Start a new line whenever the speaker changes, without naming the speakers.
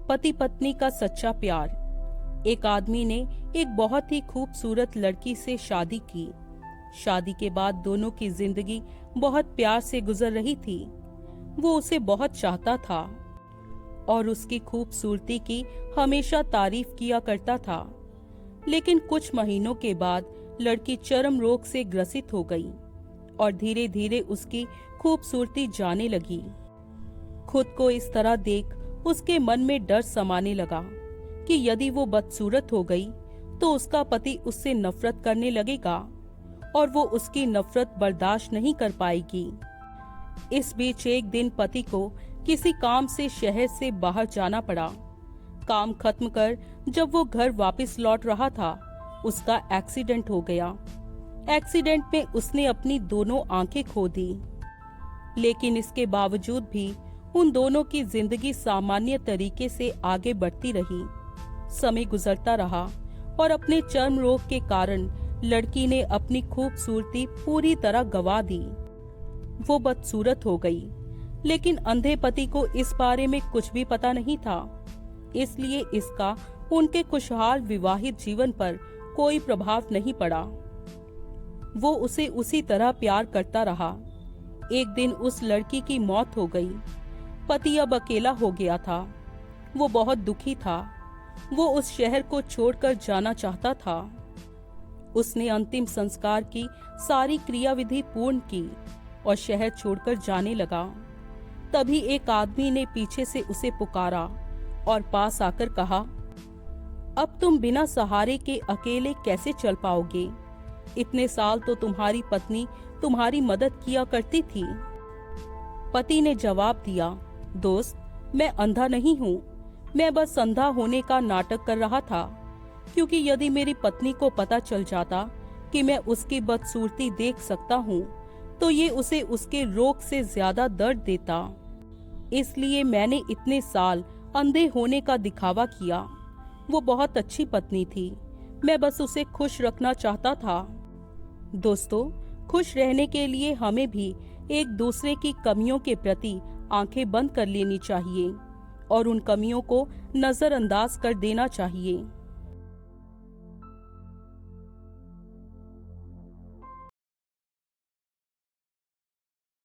पति पत्नी का सच्चा प्यार। एक आदमी ने एक बहुत ही खूबसूरत लड़की से शादी की। शादी के बाद दोनों की जिंदगी बहुत प्यार से गुजर रही थी। वो उसे बहुत चाहता था और उसकी खूबसूरती की हमेशा तारीफ किया करता था। लेकिन कुछ महीनों के बाद लड़की चर्म रोग से ग्रसित हो गई और धीरे धीरे उसकी खूबसूरती जाने लगी। खुद को इस तरह देख उसके मन में डर समाने लगा कि यदि वो बदसूरत हो गई तो उसका पति उससे नफरत करने लगेगा और वो उसकी नफरत बर्दाश्त नहीं कर पाएगी। इस बीच एक दिन पति को किसी काम से शहर से बाहर जाना पड़ा। काम खत्म कर जब वो घर वापस लौट रहा था, उसका एक्सीडेंट हो गया। एक्सीडेंट में उसने अपनी दोनों आंखें खो दी। लेकिन इसके बावजूद भी उन दोनों की जिंदगी सामान्य तरीके से आगे बढ़ती रही। समय गुजरता रहा और अपने चर्म रोग के कारण लड़की ने अपनी खूबसूरती पूरी तरह गंवा दी। वो बदसूरत हो गई, लेकिन अंधे पति को इस बारे में कुछ भी पता नहीं था, इसलिए इसका उनके खुशहाल विवाहित जीवन पर कोई प्रभाव नहीं पड़ा। वो उसे उसी तरह प्यार करता रहा। एक दिन उस लड़की की मौत हो गई। पति अब अकेला हो गया था। वो बहुत दुखी था। वो उस शहर को छोड़कर जाना चाहता था। उसने अंतिम संस्कार की सारी क्रियाविधि पूर्ण की और शहर छोड़कर जाने लगा। तभी एक आदमी ने पीछे से उसे पुकारा और पास आकर कहा, अब तुम बिना सहारे के अकेले कैसे चल पाओगे? इतने साल तो तुम्हारी पत्नी तुम्हारी मदद किया करती थी। पति ने जवाब दिया, दोस्त, मैं अंधा नहीं हूँ। मैं बस अंधा होने का नाटक कर रहा था, क्योंकि यदि मेरी पत्नी को पता चल जाता कि मैं उसकी बदसूरती देख सकता हूँ तो ये उसे उसके रोग से ज्यादा दर्द देता। इसलिए मैंने इतने साल अंधे होने का दिखावा किया। वो बहुत अच्छी पत्नी थी। मैं बस उसे खुश रखना चाहता था। दोस्तों, खुश रहने के लिए हमें भी एक दूसरे की कमियों के प्रति आंखें बंद कर लेनी चाहिए और उन कमियों को नजरअंदाज कर देना चाहिए।